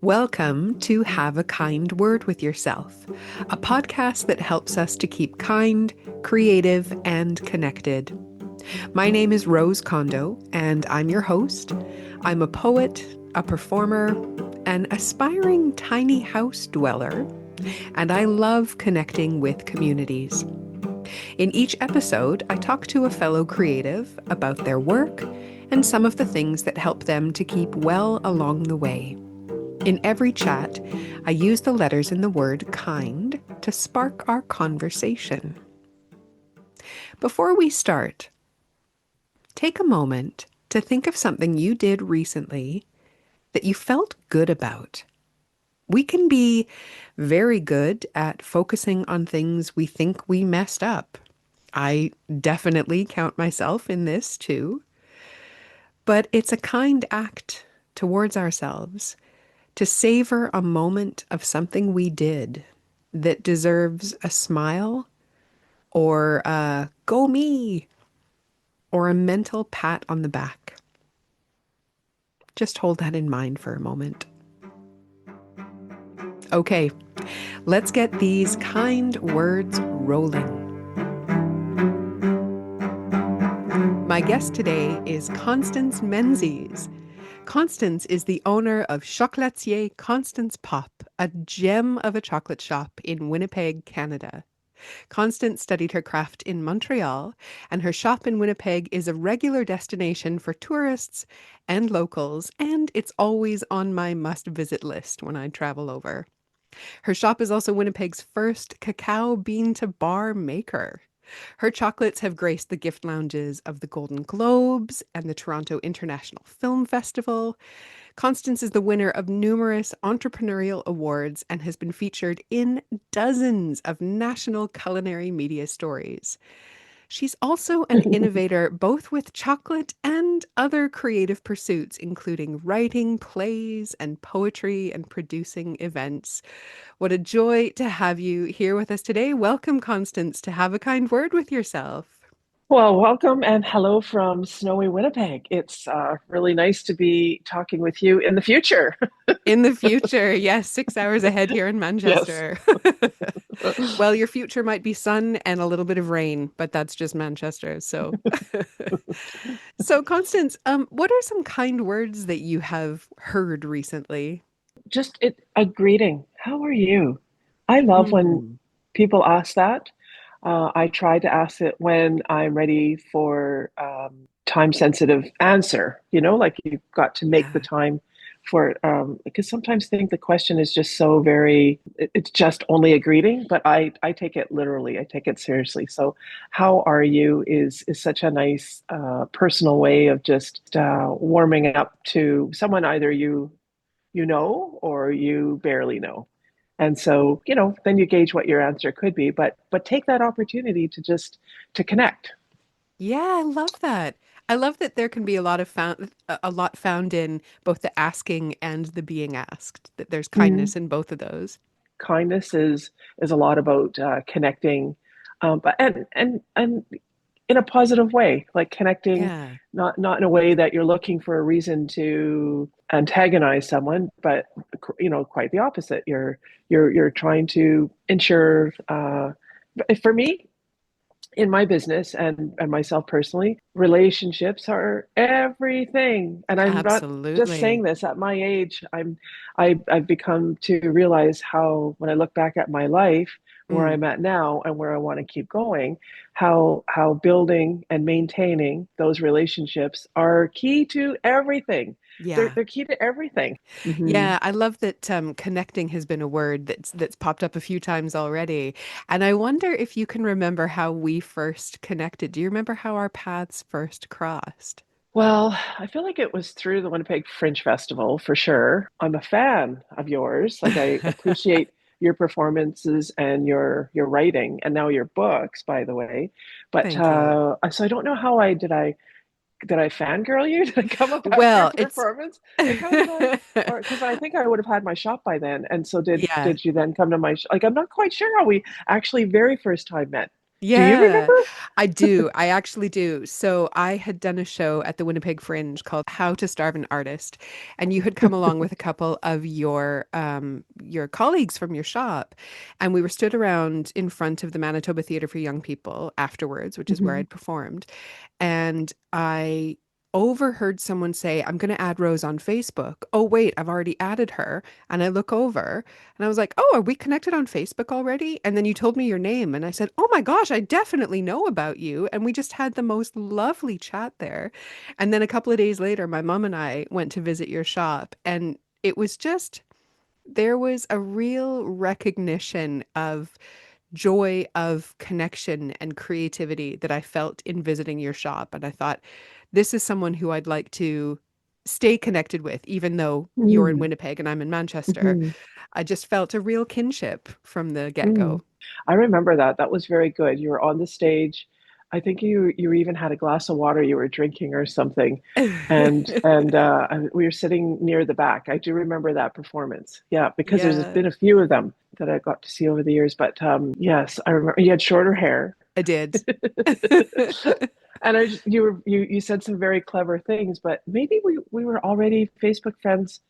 Welcome to Have a Kind Word with Yourself, a podcast that helps us to keep kind, creative, and connected. My name is Rose Kondo, and I'm your host. I'm a poet, a performer, an aspiring tiny house dweller, and I love connecting with communities. In each episode, I talk to a fellow creative about their work and some of the things that help them to keep well along the way. In every chat, I use the letters in the word kind to spark our conversation. Before we start, take a moment to think of something you did recently that you felt good about. We can be very good at focusing on things we think we messed up. I definitely count myself in this too. But it's a kind act towards ourselves to savor a moment of something we did that deserves a smile or a go me or a mental pat on the back. Just hold that in mind for a moment. Okay, let's get these kind words rolling. My guest today is Constance Menzies. Constance is the owner of Chocolatier Constance Popp, a gem of a chocolate shop in Winnipeg, Canada. Constance studied her craft in Montreal, and her shop in Winnipeg is a regular destination for tourists and locals, and it's always on my must-visit list when I travel over. Her shop is also Winnipeg's first cacao-bean-to-bar maker. Her chocolates have graced the gift lounges of the Golden Globes and the Toronto International Film Festival. Constance is the winner of numerous entrepreneurial awards and has been featured in dozens of national culinary media stories. She's also an innovator both with chocolate and other creative pursuits, including writing plays and poetry and producing events. What a joy to have you here with us today. Welcome, Constance, to Have a Kind Word with Yourself. Well, welcome and hello from snowy Winnipeg. It's really nice to be talking with you in the future. In the future, yes, 6 hours ahead here in Yes. Manchester. Well, your future might be sun and a little bit of rain, but that's just Manchester. So, so Constance, what are some kind words that you have heard recently? Just a greeting. How are you? I love when Mm, people ask that. I try to ask it when I'm ready for time sensitive answer, like you've got to make the yeah. time for it. Because sometimes I think the question is just so very, it's just only a greeting, but I take it literally. I take it seriously. So how are you is such a nice personal way of just warming up to someone either you know or you barely know. And so, then you gauge what your answer could be, but take that opportunity to just to connect. Yeah, I love that. I love that there can be a lot found in both the asking and the being asked, that there's Mm. kindness in both of those. Kindness is a lot about connecting, but and in a positive way, like connecting, Yeah. not in a way that you're looking for a reason to antagonize someone, but quite the opposite. You're trying to ensure. For me, in my business and myself personally, relationships are everything. And I'm not just saying Absolutely. this at my age. I've become to realize how when I look back at my life, where Mm, I'm at now and where I want to keep going, how building and maintaining those relationships are key to everything. They're yeah. they're key to everything. Hmm. Yeah, I love that connecting has been a word that's popped up a few times already. And I wonder if you can remember how we first connected. Do you remember how our paths first crossed? Well, I feel like it was through the Winnipeg Fringe Festival for sure. I'm a fan of yours. Like I appreciate your performances and your writing and now your books, by the way. But Thank you. so I don't know how I fangirl you? Did I come up after a Well, it's performance? Like how did I or because I think I would have had my shop by then. And so did yeah. did you then come to my like I'm not quite sure how we actually very first time met. Do you Yeah, remember? I do. I actually do. So I had done a show at the Winnipeg Fringe called How to Starve an Artist, and you had come along with a couple of your colleagues from your shop, and we were stood around in front of the Manitoba Theatre for Young People afterwards, which is where Mhm. I'd performed, and I overheard someone say, I'm going to add Rose on Facebook. Oh, wait, I've already added her. And I look over and I was like, oh, are we connected on Facebook already? And then you told me your name. And I said, oh my gosh, I definitely know about you. And we just had the most lovely chat there. And then a couple of days later, my mom and I went to visit your shop. And it was just, there was a real recognition of joy of connection and creativity that I felt in visiting your shop. And I thought, this is someone who I'd like to stay connected with, even though you're in Mm, Winnipeg and I'm in Manchester. mhm, I just felt a real kinship from the mm. get-go. I remember that. That was very good. You were on the stage. I think you even had a glass of water you were drinking or something, and we were sitting near the back. I do remember that performance. Yeah, because there's Yeah, been a few of them that I got to see over the years. But yes, I remember you had shorter hair. I did. And you said some very clever things, but maybe we were already Facebook friends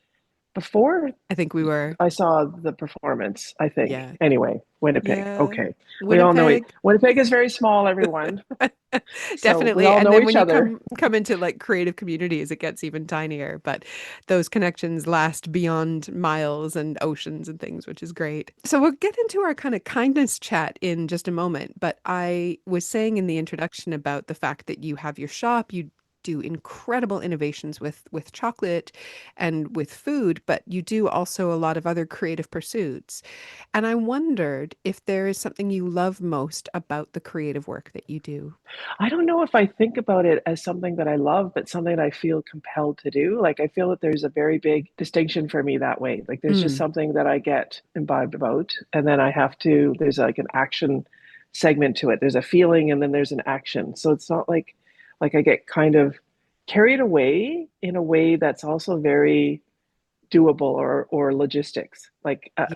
before I think we were. I saw the performance, I think. Yeah. Anyway, Winnipeg. Yeah. Okay. We all know it. Winnipeg. Winnipeg is very small, everyone. So we Definitely. all And know then each when you other. come into like creative communities, it gets even tinier. But those connections last beyond miles and oceans and things, which is great. So we'll get into our kind of kindness chat in just a moment. But I was saying in the introduction about the fact that you have your shop, you do incredible innovations with chocolate and with food, but you do also a lot of other creative pursuits. And I wondered if there is something you love most about the creative work that you do. I don't know if I think about it as something that I love, but something that I feel compelled to do. Like I feel that there's a very big distinction for me that way. Like there's just Mm, something that I get imbibed about, and then I have to, there's like an action segment to it. There's a feeling and then there's an action. So it's not like I get kind of carried away in a way that's also very doable or logistics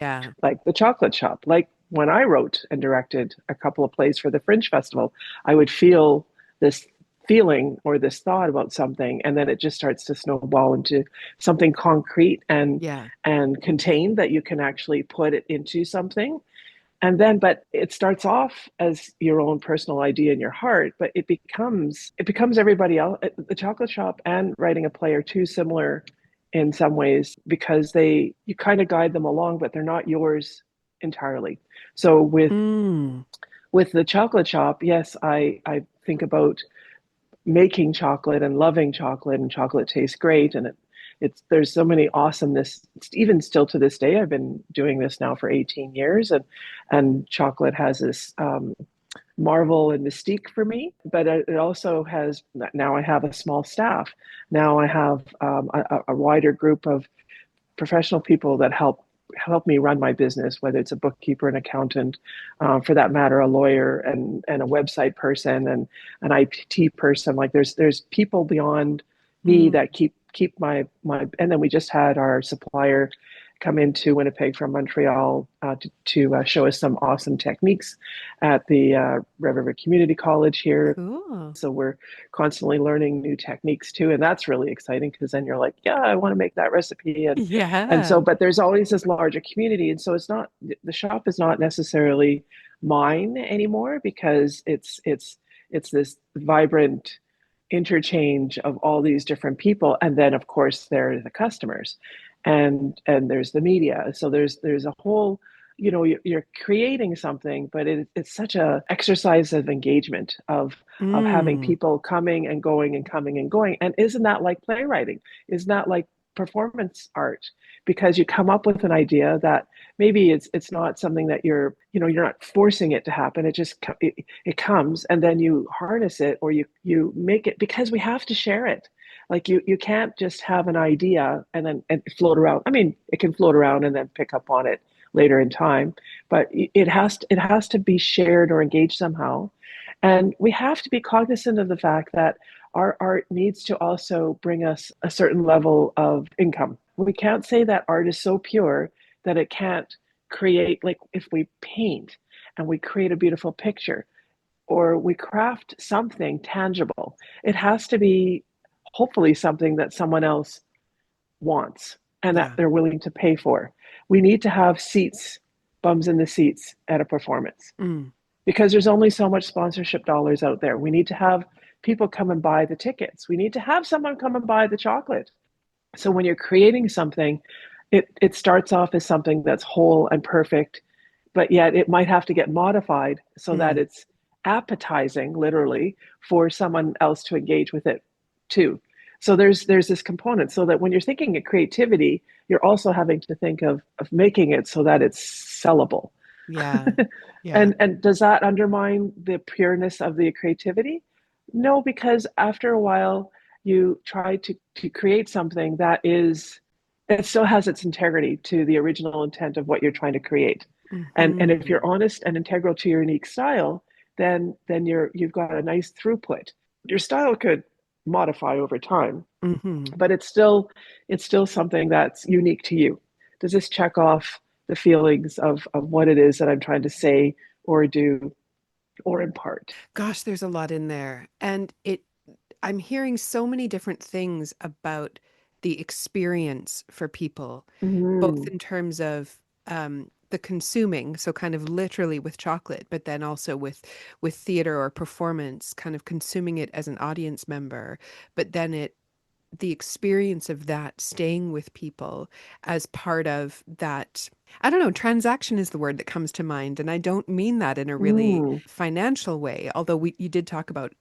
yeah. like the chocolate shop, like when I wrote and directed a couple of plays for the Fringe Festival, I would feel this feeling or this thought about something, and then it just starts to snowball into something concrete Yeah. and contained that you can actually put it into something. And then but it starts off as your own personal idea in your heart, but it becomes everybody else. The chocolate shop and writing a play are too similar in some ways because they you kind of guide them along, but they're not yours entirely. So Mm, with the chocolate shop, yes, I think about making chocolate and loving chocolate, and chocolate tastes great, and it's there's so many awesomeness. Even still to this day, I've been doing this now for 18 years, and chocolate has this marvel and mystique for me. But it also has, now I have a small staff. Now I have a wider group of professional people that help me run my business, whether it's a bookkeeper, an accountant, for that matter, a lawyer, and a website person, and an IT person. Like there's people beyond me mm. that keep my. And then we just had our supplier come into Winnipeg from Montreal to show us some awesome techniques at the Red River Community College here. Cool. So we're constantly learning new techniques too, and that's really exciting because then you're like, yeah, I want to make that recipe, and Yeah. so, but there's always this larger community, and so it's not, the shop is not necessarily mine anymore because it's this vibrant interchange of all these different people, and then of course there are the customers, and there's the media. So there's a whole, you're creating something, but it's such a exercise of engagement of having Mm, people coming and going and coming and going. And isn't that like playwriting? Isn't that like performance art? Because you come up with an idea that maybe it's not something that you're not forcing it to happen. It comes, and then you harness it, or you make it, because we have to share it. Like you can't just have an idea and then float around. I mean, it can float around and then pick up on it later in time, but it has to be shared or engaged somehow. And we have to be cognizant of the fact that our art needs to also bring us a certain level of income. We can't say that art is so pure that it can't create, like if we paint and we create a beautiful picture, or we craft something tangible. It has to be hopefully something that someone else wants and that Yeah. they're willing to pay for. We need to have seats, bums in the seats at a performance Mm. because there's only so much sponsorship dollars out there. We need to have people come and buy the tickets. We need to have someone come and buy the chocolate. So when you're creating something, it starts off as something that's whole and perfect, but yet it might have to get modified so that Mm. it's appetizing, literally, for someone else to engage with it too. So there's this component so that when you're thinking of creativity, you're also having to think of making it so that it's sellable. Yeah. Yeah. And does that undermine the pureness of the creativity? No, because after a while you try to create something that is it still has its integrity to the original intent of what you're trying to create. And if Hmm. you're honest and integral to your unique style, then you've got a nice throughput. Your style could modify over time, Hmm. but it's still something that's unique to you. Does this check off the feelings of what it is that I'm trying to say or do or impart? Gosh, there's a lot in there. And I'm hearing so many different things about the experience for people, both Mm-hmm. in terms of the consuming, so kind of literally with chocolate, but then also with theater or performance, kind of consuming it as an audience member, but then the experience of that staying with people as part of that. I don't know, transaction is the word that comes to mind. And I don't mean that in a really Mm. financial way, although you did talk about,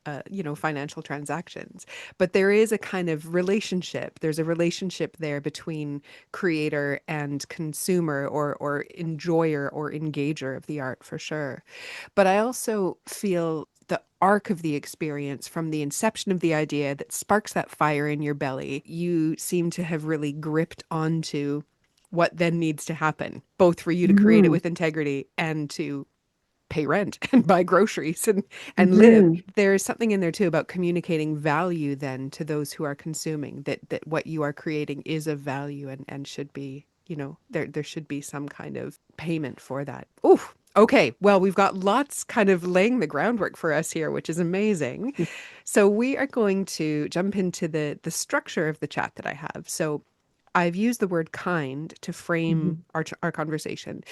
financial transactions. But there is a kind of relationship. There's a relationship there between creator and consumer or enjoyer or engager of the art for sure. But I also feel the arc of the experience from the inception of the idea that sparks that fire in your belly, you seem to have really gripped onto what then needs to happen, both for you to create it Mm-hmm. with integrity and to pay rent and buy groceries and live. Mm-hmm. There's something in there too about communicating value then to those who are consuming, that what you are creating is of value and should be, there should be some kind of payment for that. Ooh, okay. Well, we've got lots kind of laying the groundwork for us here, which is amazing. So we are going to jump into the structure of the chat that I have. So I've used the word kind to frame our conversation,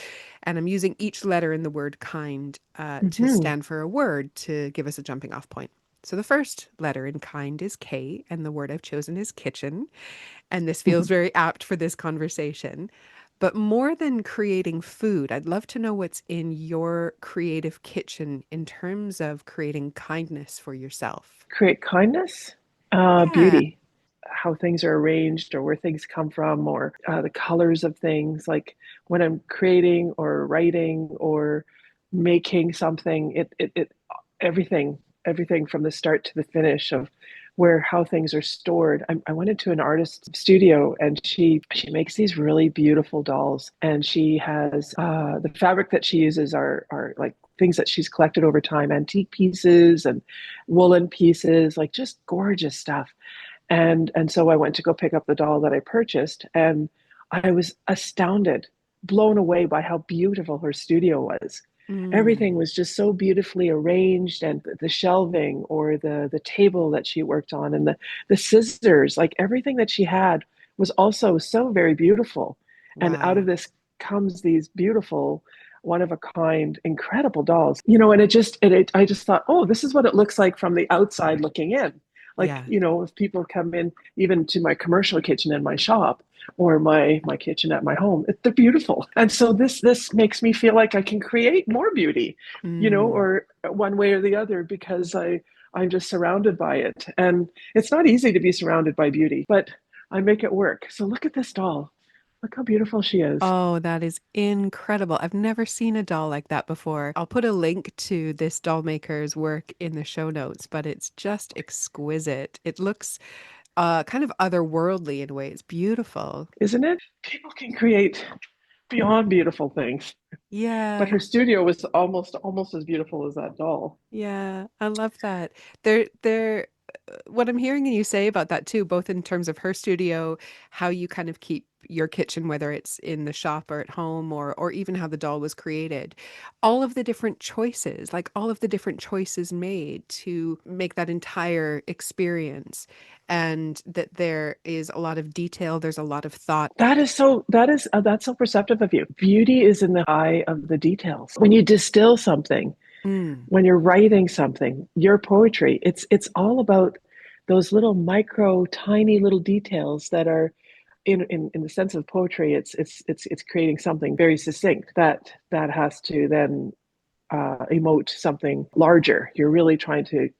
and I'm using each letter in the word kind to Mm-hmm. stand for a word to give us a jumping off point. So the first letter in kind is K, and the word I've chosen is kitchen. And this feels very apt for this conversation. But more than creating food, I'd love to know what's in your creative kitchen in terms of creating kindness for yourself. Create kindness, Yeah. beauty, how things are arranged or where things come from or the colors of things. Like when I'm creating or writing or making something, it everything, everything from the start to the finish of where how things are stored. I went into an artist studio and she makes these really beautiful dolls, and she has the fabric that she uses are like things that she's collected over time, antique pieces and woolen pieces, like just gorgeous stuff. And so I went to go pick up the doll that I purchased, and I was astounded, blown away by how beautiful her studio was. Everything Mm, was just so beautifully arranged, and the shelving or the table that she worked on and the scissors, like everything that she had was also so very beautiful. And out of wow. this comes these beautiful one of a kind incredible dolls, you know. And it I just thought, oh, this is what it looks like from the outside looking in. Like, Yeah. you know, if people come in even to my commercial kitchen in my shop or my kitchen at my home, they're beautiful. And so this makes me feel like I can create more beauty, you know, Mm. or one way or the other, because I'm just surrounded by it. And it's not easy to be surrounded by beauty, but I make it work. So look at this doll. Look how beautiful she is. Oh, that is incredible. I've never seen a doll like that before. I'll put a link to this doll maker's work in the show notes, but it's just exquisite. It looks kind of otherworldly in a way. It's beautiful. Isn't it? People can create beyond beautiful things. But Yeah. her studio was almost as beautiful as that doll. Yeah, I love that. They're what I'm hearing you say about that too, both in terms of her studio, how you kind of keep your kitchen, whether it's in the shop or at home, or even how the doll was created, all of the different choices, like all of the different choices made to make that entire experience, and that there is a lot of detail, there's a lot of thought. That's so perceptive of you. Beauty is in the eye of the details. When you distill something, Mm, when you're writing something, your poetry, it's all about those little micro, tiny little details that are in the sense of poetry, it's creating something very succinct that has to then emote something larger. You're really trying to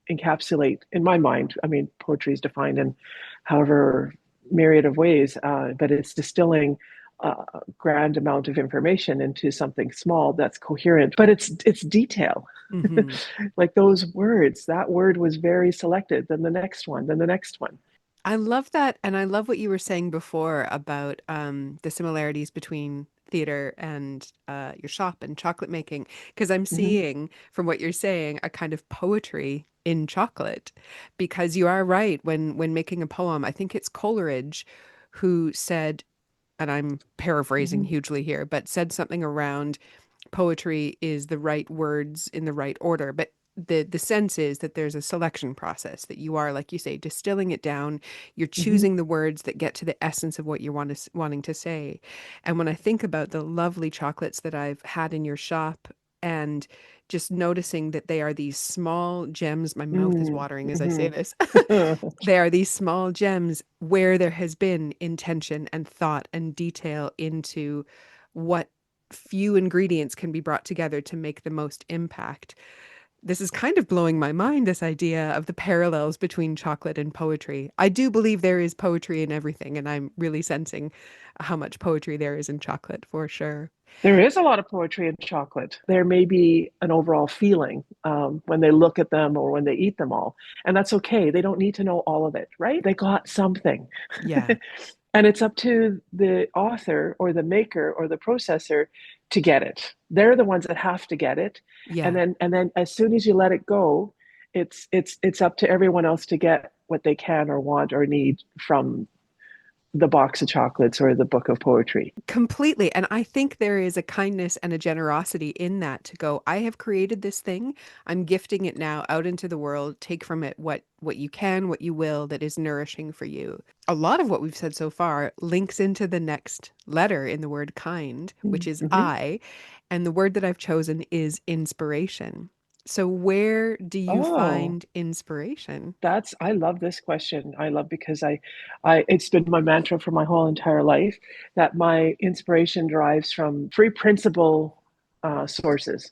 encapsulate, in my mind, I mean, poetry is defined in however myriad of ways, but it's distilling a grand amount of information into something small that's coherent, but it's detail. hmm. Like those words, that word was very selected, then the next one, then the next one. I love that. And I love what you were saying before about the similarities between theater and your shop and chocolate making. Because I'm Mm-hmm, seeing from what you're saying a kind of poetry in chocolate. Because you are right, when making a poem, I think it's Coleridge who said, and I'm paraphrasing mm-hmm, hugely here, but said something around poetry is the right words in the right order. But the sense is that there's a selection process, that you are, like you say, distilling it down. You're mm-hmm, choosing the words that get to the essence of what you're wanting to say. And when I think about the lovely chocolates that I've had in your shop, and just noticing that they are these small gems, my mouth is watering as I say mm-hmm. this. They are these small gems where there has been intention and thought and detail into what few ingredients can be brought together to make the most impact. This is kind of blowing my mind, this idea of the parallels between chocolate and poetry. I do believe there is poetry in everything, and I'm really sensing how much poetry there is in chocolate for sure. There is a lot of poetry in chocolate. There may be an overall feeling when they look at them or when they eat them all. And that's okay. They don't need to know all of it, right? They got something. Yeah, And it's up to the author or the maker or the processor to get it. They're the ones that have to get it. And yeah. then as soon as you let it go, it's up to everyone else to get what they can or want or need from the box of chocolates or the book of poetry. Completely. And I think there is a kindness and a generosity in that to go, I have created this thing. I'm gifting it now out into the world. Take from it what you can, what you will, that is nourishing for you. A lot of what we've said so far links into the next letter in the word kind, which is Mm-hmm. I. And the word that I've chosen is inspiration. So where do you Oh, find inspiration? I love this question. I love because I it's been my mantra for my whole entire life that my inspiration derives from three principal sources.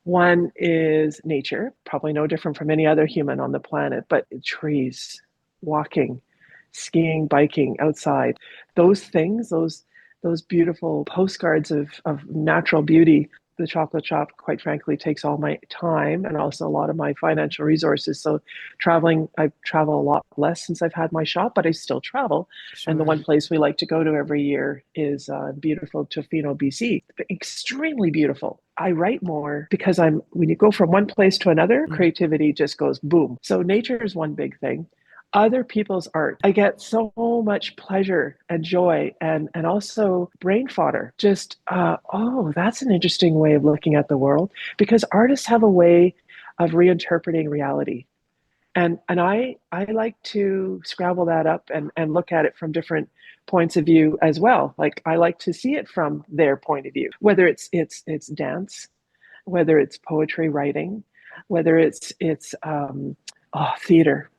One is nature, probably no different from any other human on the planet, but trees, walking, skiing, biking outside, those things, those beautiful postcards of natural beauty. The chocolate shop, quite frankly, takes all my time and also a lot of my financial resources. So I travel a lot less since I've had my shop, but I still travel. And the one Sure. place we like to go to every year is beautiful Tofino, BC. Extremely beautiful. I write more because when you go from one place to another, Mm. creativity just goes boom. So nature is one big thing. Other people's art. I get so much pleasure and joy and also brain fodder. Just oh, that's an interesting way of looking at the world because artists have a way of reinterpreting reality. And I like to scramble that up and look at it from different points of view as well. Like I like to see it from their point of view, whether it's dance, whether it's poetry writing, whether it's theater,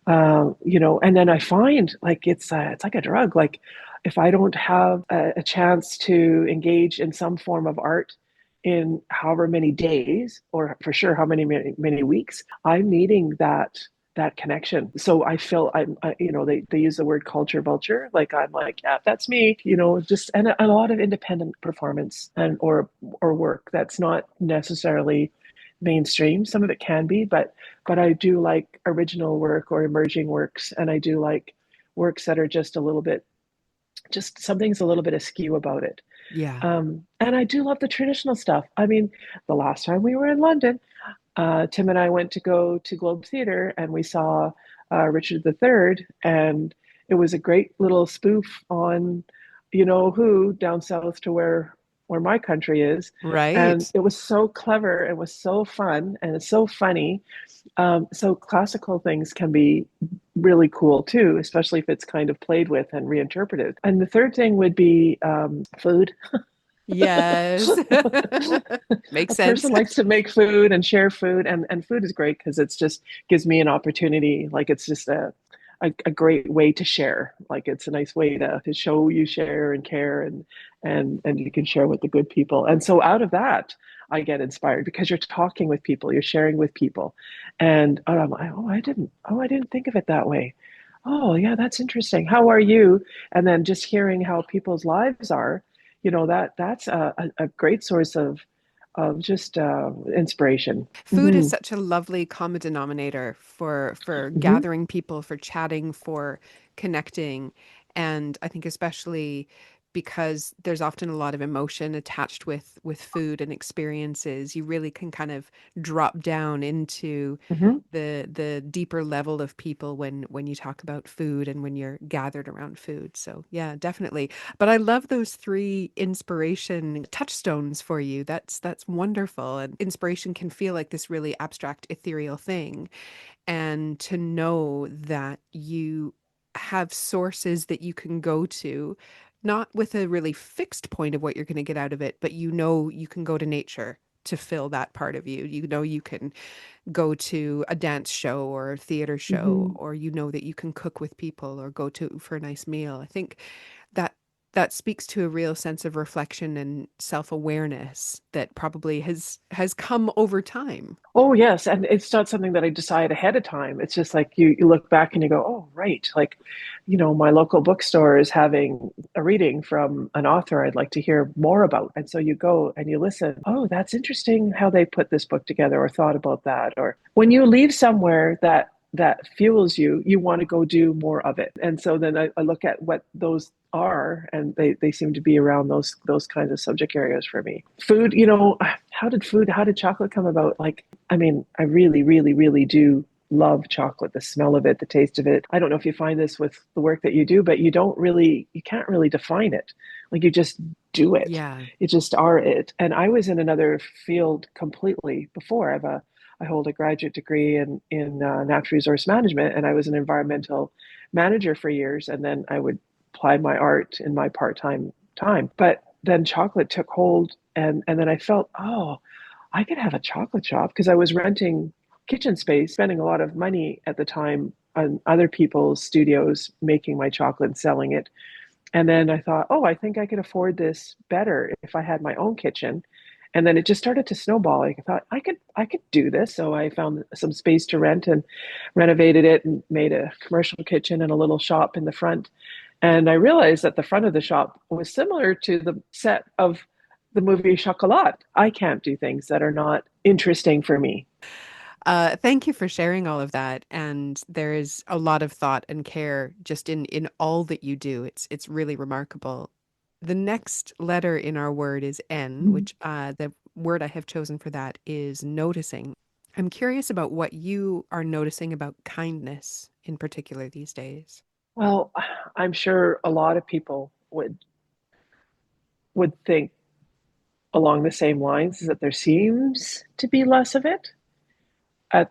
and then I find like it's like a drug. Like if I don't have a chance to engage in some form of art in however many days, or for sure how many weeks, I'm needing that connection. So I feel they use the word culture vulture. Like I'm like, yeah, that's me. Just and a lot of independent performance or work that's not necessarily mainstream. Some of it can be, but I do like original work or emerging works, and I do like works that are just something's a little bit askew about it. Yeah. And I do love the traditional stuff. I mean, the last time we were in London, Tim and I went to go to Globe Theatre, and we saw Richard III, and it was a great little spoof on, you know who, down south to where my country is, and Right. it was so clever. It was so fun, and it's so funny. So classical things can be really cool too, especially if it's kind of played with and reinterpreted. And the third thing would be food. Yes. Makes A sense. person likes to make food and share food, and food is great because it's just gives me an opportunity. Like it's just a great way to share. Like it's a nice way to show you share and care, and you can share with the good people. And so out of that, I get inspired because you're talking with people, you're sharing with people, and I'm like, I didn't think of it that way. Oh yeah, that's interesting. How are you? And then just hearing how people's lives are, that's a great source of just inspiration. Food is such a lovely common denominator for Hmm. gathering people, for chatting, for connecting. And I think especially because there's often a lot of emotion attached with food and experiences, you really can kind of drop down into Hmm. the deeper level of people when you talk about food and when you're gathered around food. So yeah, definitely. But I love those three inspiration touchstones for you. That's wonderful. And inspiration can feel like this really abstract, ethereal thing. And to know that you have sources that you can go to, not with a really fixed point of what you're going to get out of it, but you know you can go to nature to fill that part of you. You know you can go to a dance show or a theater show, Hmm. or you know that you can cook with people or go to for a nice meal. I think that that speaks to a real sense of reflection and self-awareness that probably has come over time. Oh yes, and it's not something that I decide ahead of time. It's just like you look back and you go, oh right, like, my local bookstore is having a reading from an author I'd like to hear more about. And so you go and you listen. Oh, that's interesting how they put this book together or thought about that. Or when you leave somewhere that fuels you, you want to go do more of it. And so then I look at what those are, and they seem to be around those kinds of subject areas for me. Food, how did chocolate come about? Like, I mean, I really, really, really do love chocolate, the smell of it, the taste of it. I don't know if you find this with the work that you do, but you can't really define it. Like you just do it. Yeah. You just are it. And I was in another field completely before. I hold a graduate degree in natural resource management, and I was an environmental manager for years. And then I would apply my art in my part-time time. But then chocolate took hold, and then I felt, oh, I could have a chocolate shop because I was renting kitchen space, spending a lot of money at the time on other people's studios making my chocolate and selling it. And then I thought, oh, I think I could afford this better if I had my own kitchen. And then it just started to snowball. I thought I could do this. So I found some space to rent and renovated it and made a commercial kitchen and a little shop in the front. And I realized that the front of the shop was similar to the set of the movie Chocolat. I can't do things that are not interesting for me. Thank you for sharing all of that. And there is a lot of thought and care just in all that you do. It's really remarkable. The next letter in our word is N, which the word I have chosen for that is noticing. I'm curious about what you are noticing about kindness in particular these days. Well, I'm sure a lot of people would think along the same lines, is that there seems to be less of it at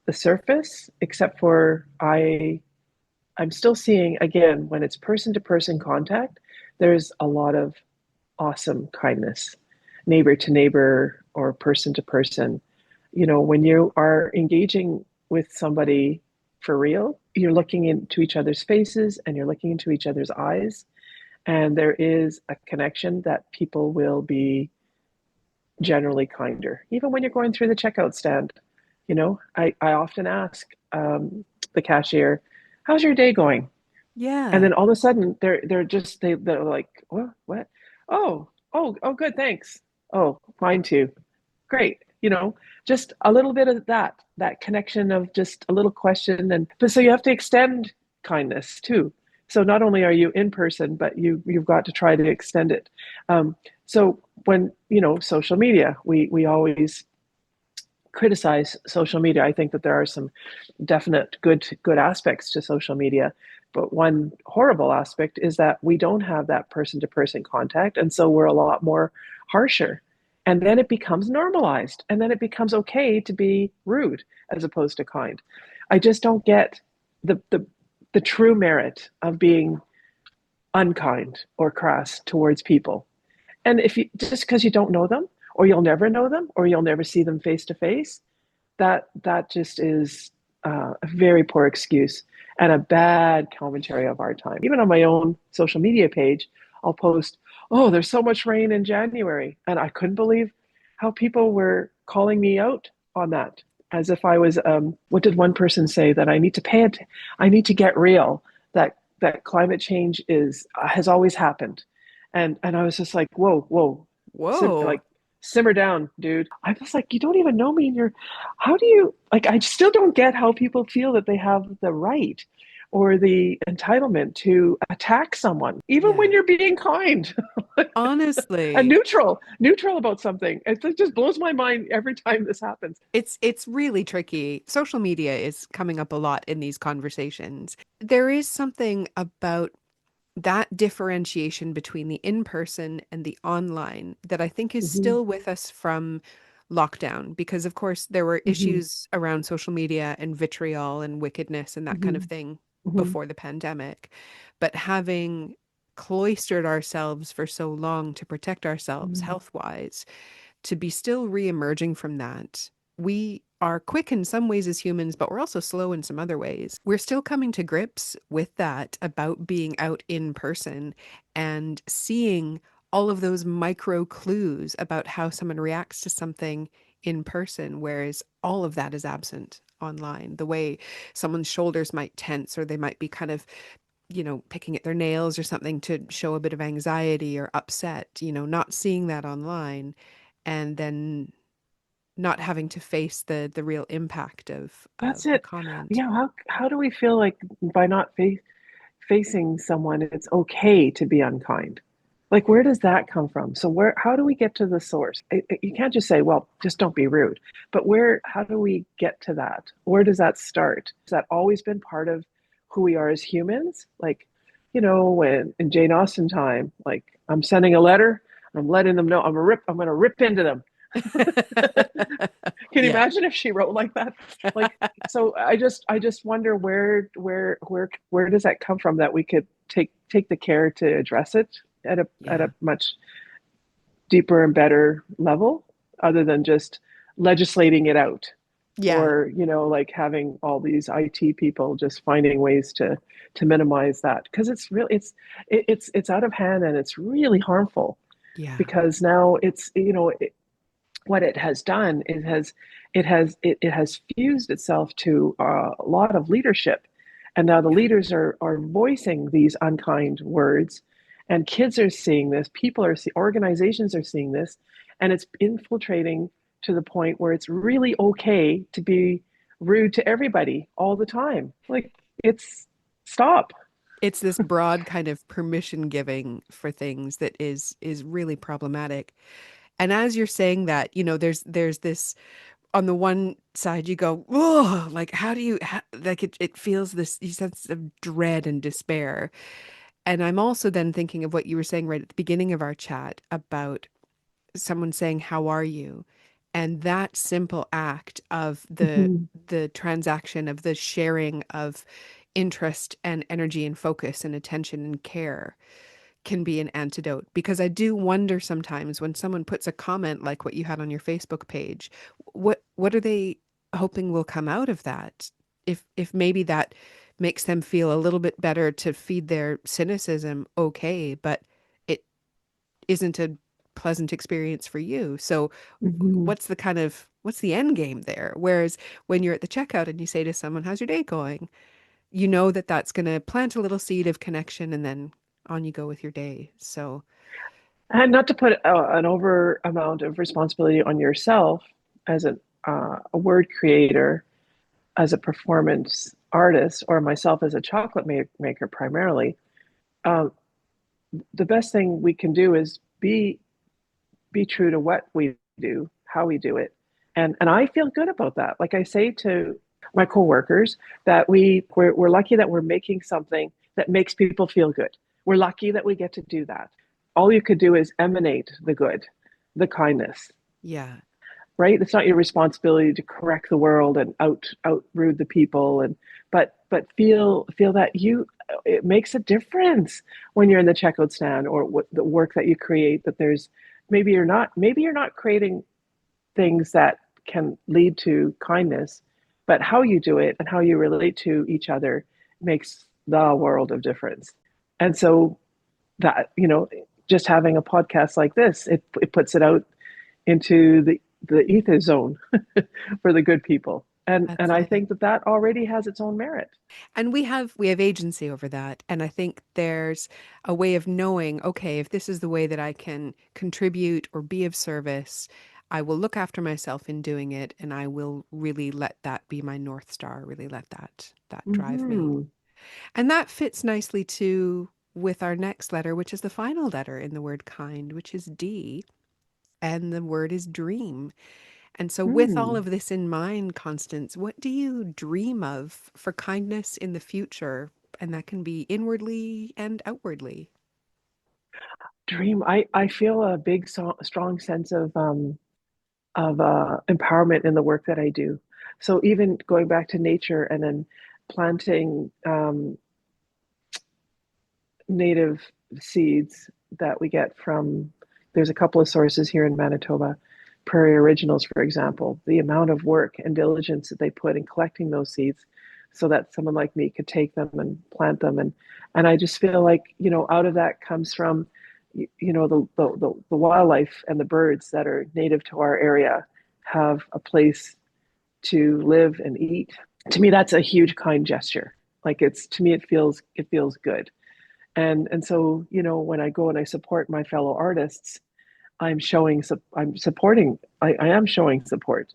the surface, except for I'm still seeing, again, when it's person to person contact, there's a lot of awesome kindness, neighbor to neighbor or person to person. When you are engaging with somebody for real, you're looking into each other's faces and you're looking into each other's eyes. And there is a connection that people will be generally kinder, even when you're going through the checkout stand. I often ask the cashier, how's your day going? And Yeah. then all of a sudden they're like, what? Oh, good, thanks. Oh, mine too. Great. Just a little bit of that connection of just a little question. But so you have to extend kindness too. So not only are you in person, but you've got to try to extend it. So when, social media, we always criticize social media. I think that there are some definite good aspects to social media, but one horrible aspect is that we don't have that person to person contact, and so we're a lot more harsher. And then it becomes normalized, and then it becomes okay to be rude as opposed to kind. I just don't get the true merit of being unkind or crass towards people. And if you just because you don't know them, or you'll never know them, or you'll never see them face to face, that just is a very poor excuse and a bad commentary of our time. Even on my own social media page, I'll post, "Oh, there's so much rain in January," and I couldn't believe how people were calling me out on that, as if I was. What did one person say? That I need to pay it. I need to get real. That climate change is has always happened, and I was just like, whoa, whoa, Whoa. like simmer down, dude. I was like, you don't even know me, and you're, how do you like? I still don't get how people feel that they have the right or the entitlement to attack someone, even when Yeah. you're being kind and Honestly, neutral about something. It just blows my mind every time this happens. it's really tricky. Social media is coming up a lot in these conversations. There is something about that differentiation between the in-person and the online that I think is Hmm. still with us from lockdown, because of course there were Hmm. issues around social media and vitriol and wickedness and that kind of Hmm. thing Hmm. before the pandemic. But having cloistered ourselves for so long to protect ourselves Hmm. health-wise, to be still re-emerging from that, we are quick in some ways as humans, but we're also slow in some other ways. We're still coming to grips with that about being out in person and seeing all of those micro clues about how someone reacts to something in person, whereas all of that is absent online. The way someone's shoulders might tense, or they might be kind of, picking at their nails or something to show a bit of anxiety or upset, not seeing that online, and then not having to face the real impact That's of a it. comment. Yeah. How do we feel like by not facing someone, it's okay to be unkind? Like, where does that come from? So how do we get to the source? You can't just say, well, just don't be rude. But how do we get to that? Where does that start? Has that always been part of who we are as humans? Like, when in Jane Austen time, like, I'm sending a letter, I'm letting them know I'm going to rip into them. Can you Yeah. imagine if she wrote like that? Like, so I just wonder where does that come from that we could take the care to address it at a Yeah. much deeper and better level, other than just legislating it out, Yeah. or like having all these IT people just finding ways to minimize that, because it's out of hand, and it's really harmful, Yeah. because now what it has done, it has fused itself to a lot of leadership, and now the Yeah. leaders are voicing these unkind words, and kids are seeing this, organizations are seeing this, and it's infiltrating to the point where it's really okay to be rude to everybody all the time. Like, it's stop. It's this broad kind of permission giving for things that is really problematic. And as you're saying that, there's this, on the one side you go, oh, like how do you like it feels this sense of dread and despair. And I'm also then thinking of what you were saying right at the beginning of our chat about someone saying, "How are you?" And that simple act of the Mhm. the transaction of the sharing of interest and energy and focus and attention and care can be an antidote. Because I do wonder sometimes when someone puts a comment like what you had on your Facebook page, what are they hoping will come out of that? If maybe that makes them feel a little bit better to feed their cynicism, okay, but it isn't a pleasant experience for you. So Mhm. what's the end game there? Whereas when you're at the checkout and you say to someone, "How's your day going?" You know that that's going to plant a little seed of connection, and then on you go with your day. So, And not to put an over amount of responsibility on yourself as a word creator, as a performance artist, or myself as a maker primarily. Um, the best thing we can do is be true to what we do, how we do it, And I feel good about that. Like I say to my coworkers that we're lucky that we're making something that makes people feel good. We're lucky that we get to do that. All you could do is emanate the good, the kindness, Yeah, right? It's not your responsibility to correct the world and out rude the people, and but feel that you it makes a difference when you're in the checkout stand or what the work that you create. That there's maybe you're not creating things that can lead to kindness, but how you do it and how you relate to each other makes the world of difference. And so that, just having a podcast like this, it puts it out into the ether zone for the good people. And that's I it. think that that already has its own merit. And we have agency over that. And I think there's a way of knowing, okay, if this is the way that I can contribute or be of service, I will look after myself in doing it, and I will really let that be my North Star, really let that drive me. Mm-hmm. And that fits nicely too with our next letter, which is the final letter in the word kind, which is D, and the word is dream. And so, with all Hmm. of this in mind, Constance, what do you dream of for kindness in the future? And that can be inwardly and outwardly. Dream. I feel a big, strong sense of empowerment in the work that I do. So even going back to nature and then planting native seeds that we get from, there's a couple of sources here in Manitoba, Prairie Originals, for example, the amount of work and diligence that they put in collecting those seeds so that someone like me could take them and plant them. And I just feel like, out of that comes from, the wildlife and the birds that are native to our area have a place to live and eat. To me, that's a huge kind gesture. Like to me, it feels good. And so, when I go and I support my fellow artists, I'm supporting, I am showing support,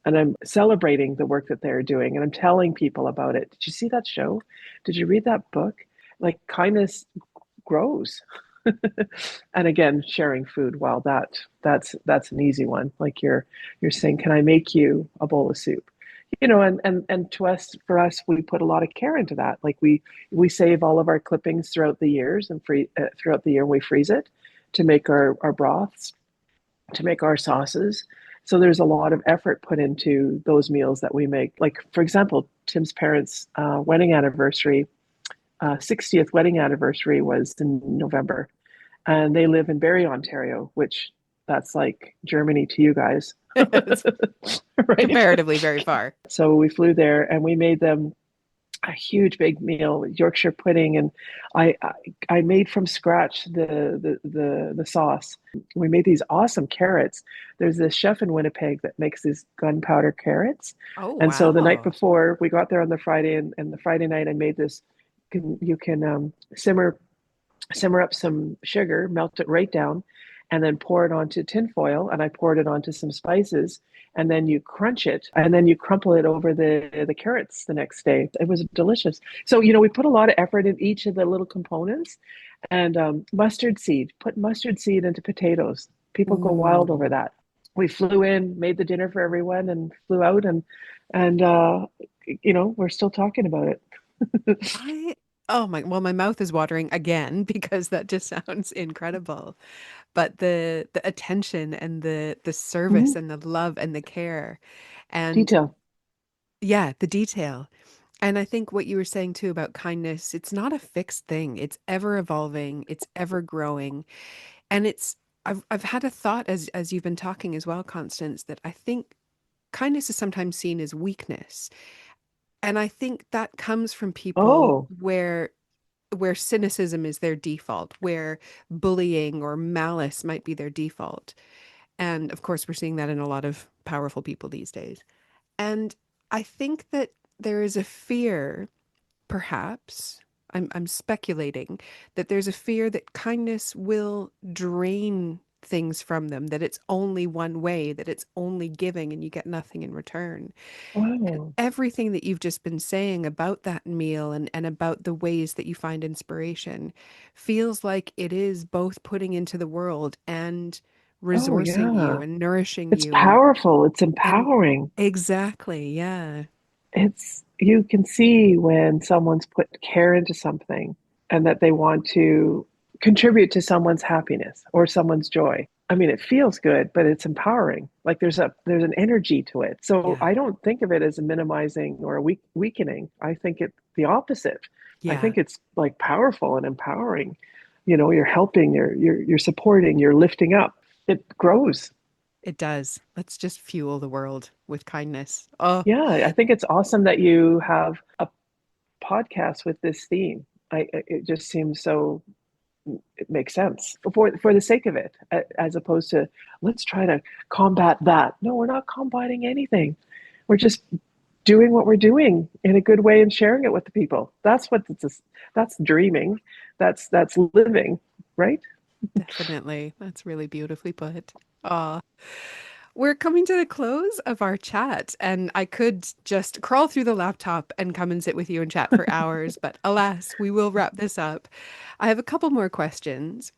and I'm celebrating the work that they're doing, and I'm telling people about it. Did you see that show? Did you read that book? Like kindness grows. And again, sharing food, well, that's an easy one. Like you're saying, can I make you a bowl of soup? And to us, for us, we put a lot of care into that. Like we save all of our clippings throughout the years and throughout the year, and we freeze it to make our broths, to make our sauces. So there's a lot of effort put into those meals that we make. Like, for example, Tim's parents' wedding anniversary, 60th wedding anniversary was in November, and they live in Barrie, Ontario, which that's like Germany to you guys, It's right? comparatively very far. So we flew there and we made them a huge big meal, Yorkshire pudding, and I made from scratch the sauce. We made these awesome carrots. There's this chef in Winnipeg that makes these gunpowder carrots, Oh, and so the night wow. before we got there on the Friday, and the Friday night I made this. You can simmer up some sugar, melt it right down, and then pour it onto tin foil. And I poured it onto some spices, and then you crunch it, and then you crumple it over the carrots the next day. It was delicious. So we put a lot of effort in each of the little components, and mustard seed. Put mustard seed into potatoes. People go wild over Ooh. that. We flew in, made the dinner for everyone, and flew out, and we're still talking about it. I, oh well, my mouth is watering again because that just sounds incredible. But the attention and the service Mhm. and the love and the care and Detail. yeah, the detail. And I think what you were saying too about kindness, it's not a fixed thing. It's ever evolving, it's ever growing. And I've had a thought as you've been talking as well, Constance, that I think kindness is sometimes seen as weakness. And I think that comes from people Oh, where cynicism is their default, where bullying or malice might be their default. And of course, we're seeing that in a lot of powerful people these days. And I think that there is a fear, perhaps, I'm speculating, that there's a fear that kindness will drain things from them, that it's only one way, that it's only giving and you get nothing in return. And wow. everything that you've just been saying about that meal and about the ways that you find inspiration feels like it is both putting into the world and Oh, resourcing you yeah. and nourishing It's you powerful. It's and empowering. exactly, yeah. You can see when someone's put care into something and that they want to contribute to someone's happiness or someone's joy. I mean, it feels good, but it's empowering. Like there's an energy to it. So Yeah. I don't think of it as a minimizing or a weakening. I think it the opposite. I Yeah, think it's like powerful and empowering. You know, you're helping, you're supporting, you're lifting up. It grows. it does. Let's just fuel the world with kindness. Oh, Yeah, I think it's awesome that you have a podcast with this theme. It just seems so it makes sense for the sake of it, as opposed to let's try to combat that. No, we're not combating anything. We're just doing what we're doing in a good way and sharing it with the people. That's dreaming. That's living, right? definitely. That's really beautifully put. Oh. We're coming to the close of our chat, and I could just crawl through the laptop and come and sit with you and chat for hours, but alas, we will wrap this up. I have a couple more questions.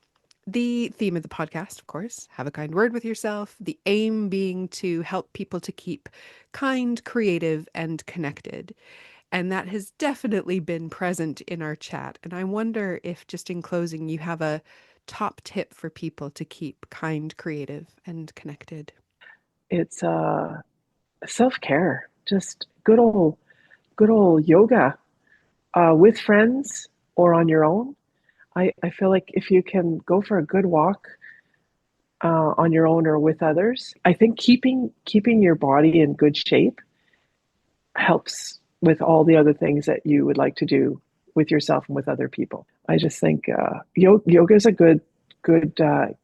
The theme of the podcast, of course, have a kind word with yourself. The aim being to help people to keep kind, creative, and connected. And that has definitely been present in our chat. And I wonder if, just in closing, you have a top tip for people to keep kind, creative, and connected. It's self-care, just good old yoga with friends or on your own. I feel like if you can go for a good walk on your own or with others, I think keeping your body in good shape helps with all the other things that you would like to do with yourself and with other people. I just think yoga is a good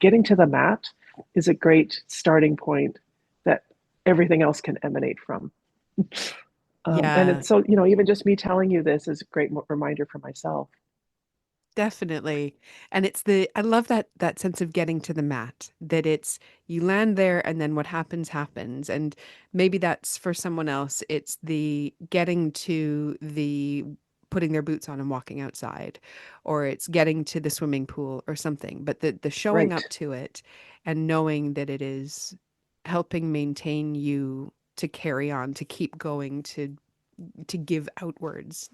getting to the mat is a great starting point that everything else can emanate from. And Yeah, it's so, even just me telling you this is a great reminder for myself. definitely. And it's I love that sense of getting to the mat, that it's you land there and then what happens happens. And maybe that's for someone else, it's the getting to the putting their boots on and walking outside, or it's getting to the swimming pool or something. But the showing Right. up to it and knowing that it is helping maintain you to carry on, to keep going, to give outwards.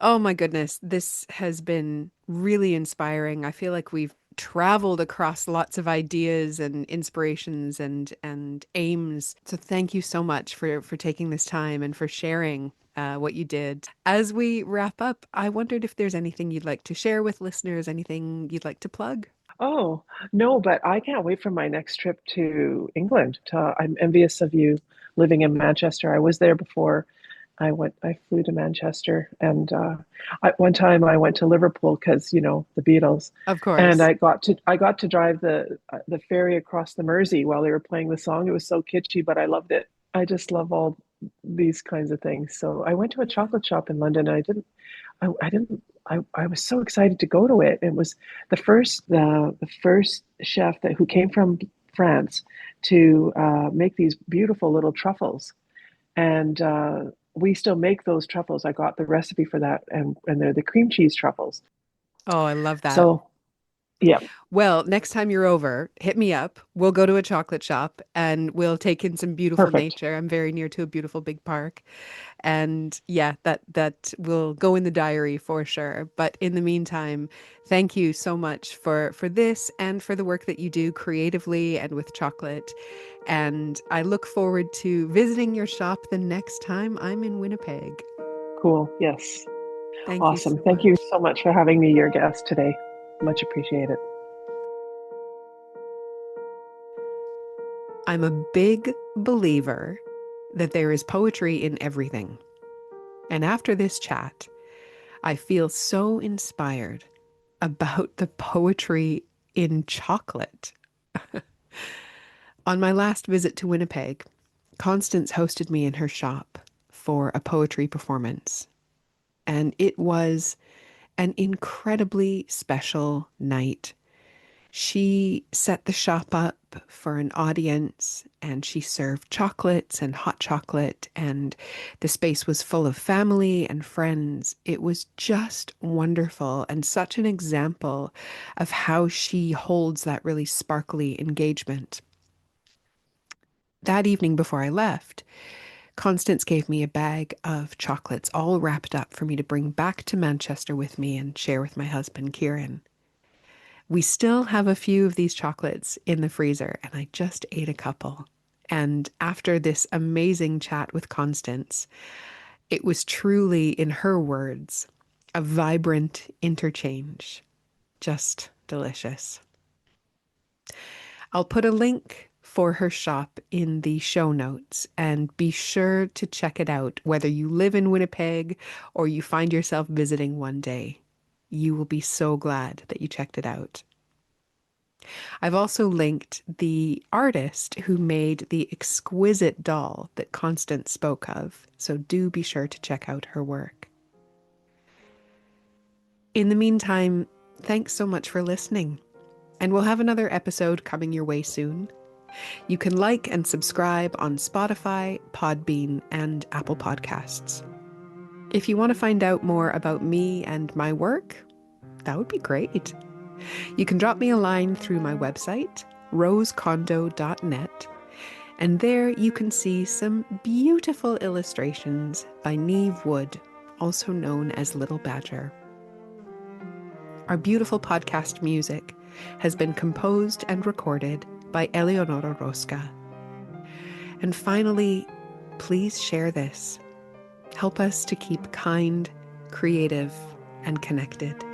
Oh my goodness, this has been really inspiring. I feel like we've traveled across lots of ideas and inspirations and aims. So thank you so much for taking this time and for sharing what you did. As we wrap up, I wondered if there's anything you'd like to share with listeners, anything you'd like to plug. Oh, no, but I can't wait for my next trip to England. I'm envious of you living in Manchester. I was there before I flew to Manchester, and one time I went to Liverpool because the Beatles, Of and course. I got to drive the ferry across the Mersey while they were playing the song. It was so kitschy, but I loved it. I just love all these kinds of things. So I went to a Yeah. chocolate shop in London. And I didn't. I was so excited to go to it. It was the first chef that who came from France to make these beautiful little truffles, and we still make those truffles. I got the recipe for that, and they're the cream cheese truffles. Oh, I love that. So yeah, Well, next time you're over, hit me up. We'll go to a chocolate shop and we'll take in some beautiful perfect. nature. I'm very near to a beautiful big park. And yeah, that will go in the diary for sure. But in the meantime, thank you so much for this and for the work that you do creatively and with chocolate. And I look forward to visiting your shop the next time I'm in Winnipeg. Cool. Yes. Thank you Awesome. so Thank you much. so much for having me your guest today. Much appreciated. I'm a big believer that there is poetry in everything. And after this chat, I feel so inspired about the poetry in chocolate. On my last visit to Winnipeg, Constance hosted me in her shop for a poetry performance. And it was an incredibly special night. She set the shop up for an audience and she served chocolates and hot chocolate, and the space was full of family and friends. It was just wonderful and such an example of how she holds that really sparkly engagement. That evening before I left, Constance gave me a bag of chocolates all wrapped up for me to bring back to Manchester with me and share with my husband, Kieran. We still have a few of these chocolates in the freezer, and I just ate a couple. And after this amazing chat with Constance, it was truly, in her words, a vibrant interchange. Just delicious. I'll put a link for her shop in the show notes, and be sure to check it out whether you live in Winnipeg or you find yourself visiting one day. You will be so glad that you checked it out. I've also linked the artist who made the exquisite doll that Constance spoke of, so do be sure to check out her work. In the meantime, thanks so much for listening, and we'll have another episode coming your way soon. You can like and subscribe on Spotify, Podbean, and Apple Podcasts. If you want to find out more about me and my work, that would be great. You can drop me a line through my website, rosecondo.net, and there you can see some beautiful illustrations by Neve Wood, also known as Little Badger. Our beautiful podcast music has been composed and recorded by Eleonora Rosca. And finally, please share this. Help us to keep kind, creative, and connected.